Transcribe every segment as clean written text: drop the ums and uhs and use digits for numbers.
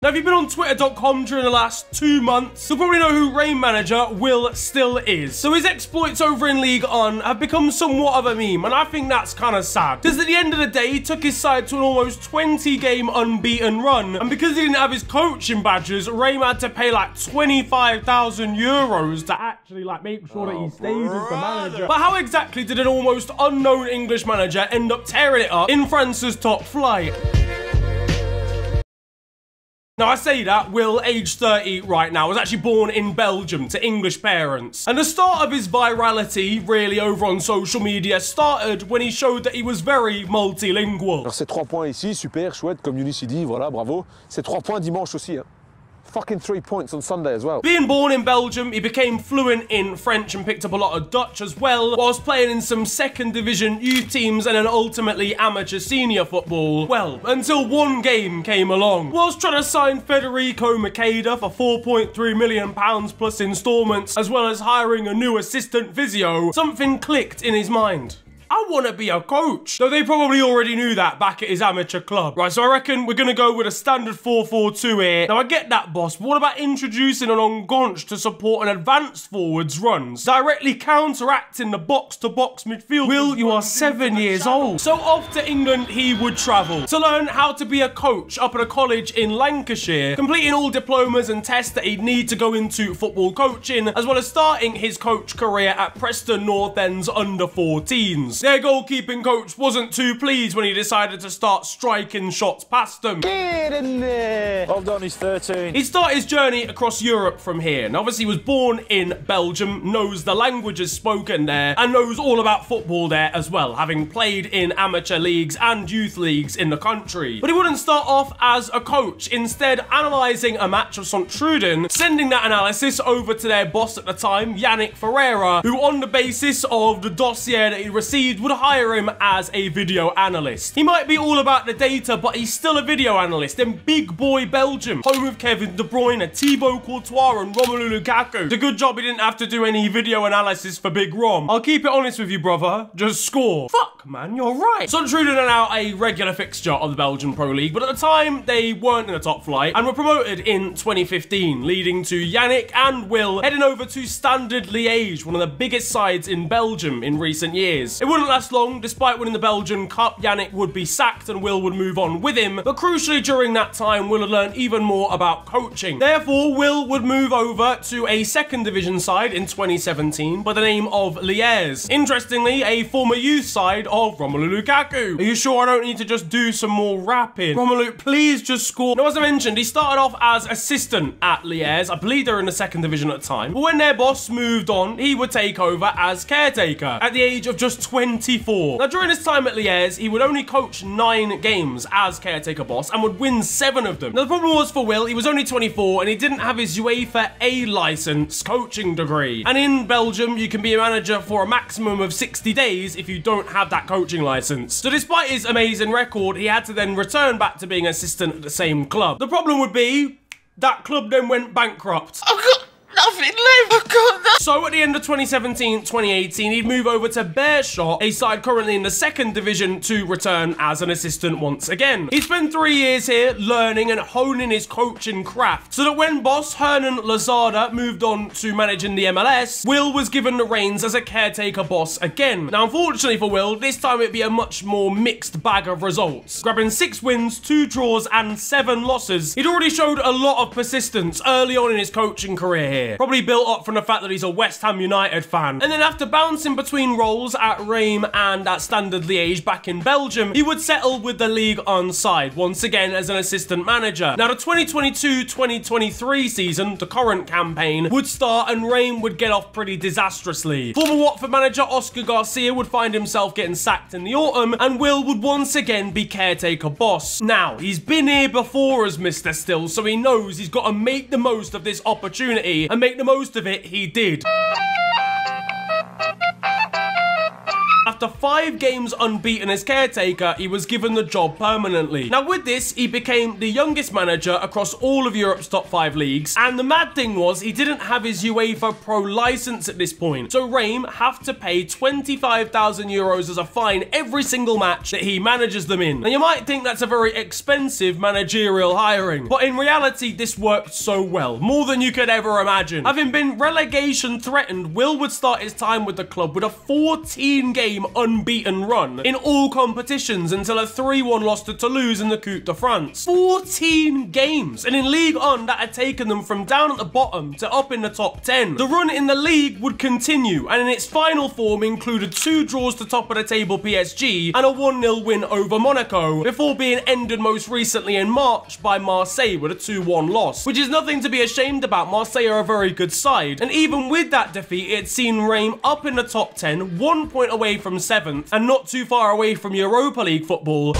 Now, if you've been on twitter.com during the last 2 months, you'll probably know who Reims manager Will still is. So his exploits over in Ligue 1 have become somewhat of a meme, and I think that's kind of sad. Because at the end of the day, he took his side to an almost 20-game unbeaten run, and because he didn't have his coaching badges, Reims had to pay like 25,000 euros to actually like make sure that he stays as the manager. But how exactly did an almost unknown English manager end up tearing it up in France's top flight? Now, I say that Will, aged 30 right now, was actually born in Belgium to English parents. And the start of his virality, really, over on social media, started when he showed that he was very multilingual. Alors c'est 3 points ici, super, chouette, comme Younis dit, voilà, bravo. C'est 3 points dimanche aussi, hein. Fucking 3 points on Sunday as well. Being born in Belgium, he became fluent in French and picked up a lot of Dutch as well, whilst playing in some second division youth teams and then ultimately amateur senior football. Well, until one game came along. Whilst trying to sign Federico Makeda for £4.3 million plus instalments, as well as hiring a new assistant physio, something clicked in his mind. I want to be a coach. Though they probably already knew that back at his amateur club. Right, so I reckon we're going to go with a standard 4-4-2 here. Now, I get that, boss, but what about introducing an enganche to support an advanced forwards runs, directly counteracting the box-to-box midfield? Will, you are 7 years old. So off to England he would travel to learn how to be a coach up at a college in Lancashire, completing all diplomas and tests that he'd need to go into football coaching, as well as starting his coach career at Preston North End's under-14s. Their goalkeeping coach wasn't too pleased when he decided to start striking shots past them. Get in there! Well done, he's 13. He started his journey across Europe from here, and obviously he was born in Belgium, knows the languages spoken there, and knows all about football there as well, having played in amateur leagues and youth leagues in the country. But he wouldn't start off as a coach, instead analysing a match of St. Truden, sending that analysis over to their boss at the time, Yannick Ferreira, who on the basis of the dossier that he received would hire him as a video analyst. He might be all about the data, but he's still a video analyst in big boy Belgium, home of Kevin De Bruyne, Thibaut Courtois and Romelu Lukaku. It's a good job he didn't have to do any video analysis for Big Rom. I'll keep it honest with you, brother. Just score. Fuck, man, you're right. St. Truden are now a regular fixture of the Belgian Pro League, but at the time, they weren't in the top flight and were promoted in 2015, leading to Yannick and Will heading over to Standard Liège, one of the biggest sides in Belgium in recent years. It wouldn't last long. Despite winning the Belgian Cup, Yannick would be sacked and Will would move on with him, but crucially during that time, Will had learned even more about coaching. Therefore, Will would move over to a second division side in 2017 by the name of Liège. Interestingly, a former youth side of Romelu Lukaku. Are you sure I don't need to just do some more rapping? Romelu, please just score. Now, as I mentioned, he started off as assistant at Liège. I believe they're in the second division at the time, but when their boss moved on, he would take over as caretaker at the age of just 24. Now, during his time at Liège, he would only coach 9 games as caretaker boss and would win 7 of them. Now, the problem was for Will, he was only 24 and he didn't have his UEFA A license coaching degree. And in Belgium, you can be a manager for a maximum of 60 days if you don't have that coaching license. So despite his amazing record, he had to then return back to being an assistant at the same club. The problem would be that club then went bankrupt. I've got nothing left. I've got nothing. So at the end of 2017-2018, he'd move over to Beerschot, a side currently in the second division, to return as an assistant once again. He spent 3 years here learning and honing his coaching craft, so that when boss Hernan Lozada moved on to managing the MLS, Will was given the reins as a caretaker boss again. Now, unfortunately for Will, this time it'd be a much more mixed bag of results. Grabbing 6 wins, 2 draws and 7 losses, he'd already showed a lot of persistence early on in his coaching career here. Probably built up from the fact that he's a West Ham United fan. And then after bouncing between roles at Reims and at Standard Liège back in Belgium, he would settle with the Ligue 1 side, once again as an assistant manager. Now, the 2022-2023 season, the current campaign, would start and Reims would get off pretty disastrously. Former Watford manager Oscar Garcia would find himself getting sacked in the autumn, and Will would once again be caretaker boss. Now, he's been here before as Mr. Still, so he knows he's got to make the most of this opportunity, and make the most of it he did. After after 5 games unbeaten as caretaker, he was given the job permanently. Now with this, he became the youngest manager across all of Europe's top 5 leagues, and the mad thing was he didn't have his UEFA Pro license at this point, so Reims have to pay 25,000 euros as a fine every single match that he manages them in. And you might think that's a very expensive managerial hiring, but in reality this worked so well, more than you could ever imagine. Having been relegation threatened, Will would start his time with the club with a 14-game unbeaten run in all competitions until a 3-1 loss to Toulouse in the Coupe de France. 14 games, and in Ligue 1 that had taken them from down at the bottom to up in the top 10. The run in the league would continue, and in its final form included 2 draws to top of the table PSG and a 1-0 win over Monaco, before being ended most recently in March by Marseille with a 2-1 loss, which is nothing to be ashamed about. Marseille are a very good side, and even with that defeat, it had seen Reims up in the top 10, 1 point away from 7th, and not too far away from Europa League football,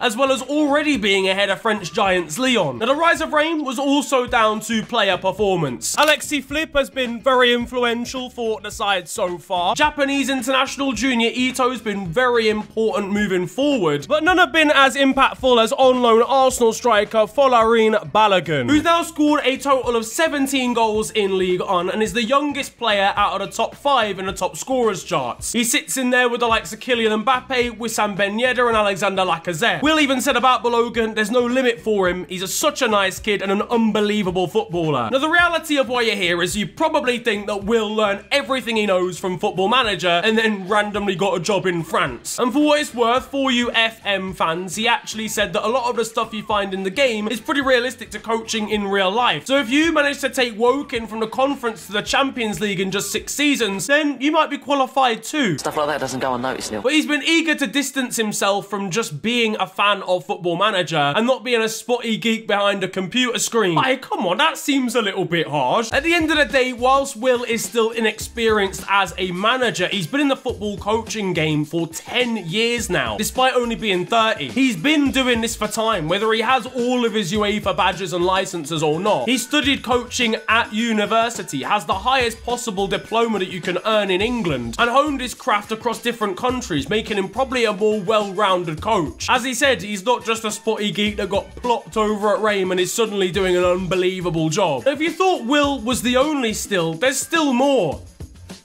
as well as already being ahead of French giants Lyon. Now, the rise of Reims was also down to player performance. Alexis Flip has been very influential for the side so far. Japanese international Junior Ito has been very important moving forward, but none have been as impactful as on-loan Arsenal striker Folarin Balogun, who's now scored a total of 17 goals in Ligue 1 and is the youngest player out of the top 5 in the top scorers charts. He sits in there with the likes of Kylian Mbappe, Wissam Ben Yedder and Alexander Lacazette. Will even said about Balogun, there's no limit for him. He's such a nice kid and an unbelievable footballer. Now, the reality of why you're here is you probably think that Will learned everything he knows from Football Manager and then randomly got a job in France. And for what it's worth, for you FM fans, he actually said that a lot of the stuff you find in the game is pretty realistic to coaching in real life. So if you manage to take Woking from the conference to the Champions League in just 6 seasons, then you might be qualified too. Stuff like that doesn't go unnoticed, Neil. But he's been eager to distance himself from just being a fan of Football Manager and not being a spotty geek behind a computer screen. Like, come on, that seems a little bit harsh. At the end of the day, whilst Will is still inexperienced as a manager, he's been in the football coaching game for 10 years now, despite only being 30. He's been doing this for time, whether he has all of his UEFA badges and licenses or not. He studied coaching at university, has the highest possible diploma that you can earn in England, and honed his craft across different countries, making him probably a more well-rounded coach. As he said, he's not just a spotty geek that got plopped over at Reims and is suddenly doing an unbelievable job. Now, if you thought Will was the only still, there's still more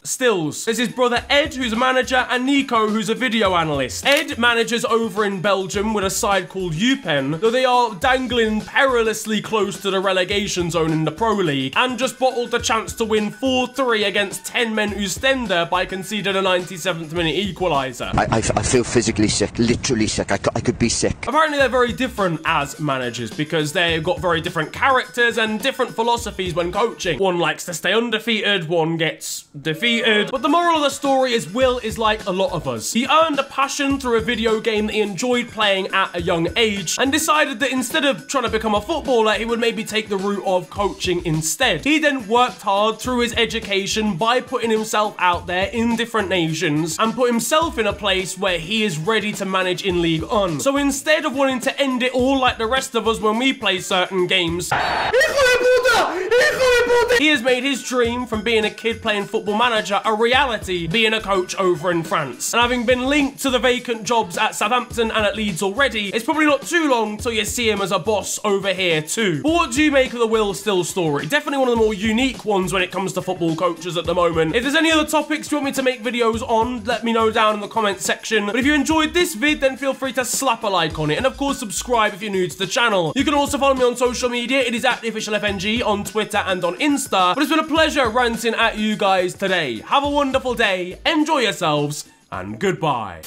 stills. There's his brother Ed, who's a manager, and Nico, who's a video analyst. Ed manages over in Belgium with a side called unbeaten, though they are dangling perilously close to the relegation zone in the Pro League, and just bottled the chance to win 4-3 against 10 men Ostende by conceding a 97th minute equaliser. I feel physically sick, literally sick. I could be sick. Apparently they're very different as managers because they've got very different characters and different philosophies when coaching. One likes to stay undefeated, one gets defeated. But the moral of the story is Will is like a lot of us. He earned a passion through a video game that he enjoyed playing at a young age and decided that instead of trying to become a footballer, he would maybe take the route of coaching instead. He then worked hard through his education by putting himself out there in different nations and put himself in a place where he is ready to manage in Ligue 1. So instead of wanting to end it all like the rest of us when we play certain games, he has made his dream from being a kid playing Football Manager a reality, being a coach over in France. And having been linked to the vacant jobs at Southampton and at Leeds already, it's probably not too long till you see him as a boss over here too. But what do you make of the Will Still story? Definitely one of the more unique ones when it comes to football coaches at the moment. If there's any other topics you want me to make videos on, let me know down in the comments section. But if you enjoyed this vid, then feel free to slap a like on it. And of course, subscribe if you're new to the channel. You can also follow me on social media. It is at @theofficialfng on Twitter and on Insta. But it's been a pleasure ranting at you guys today. Have a wonderful day, enjoy yourselves, and goodbye.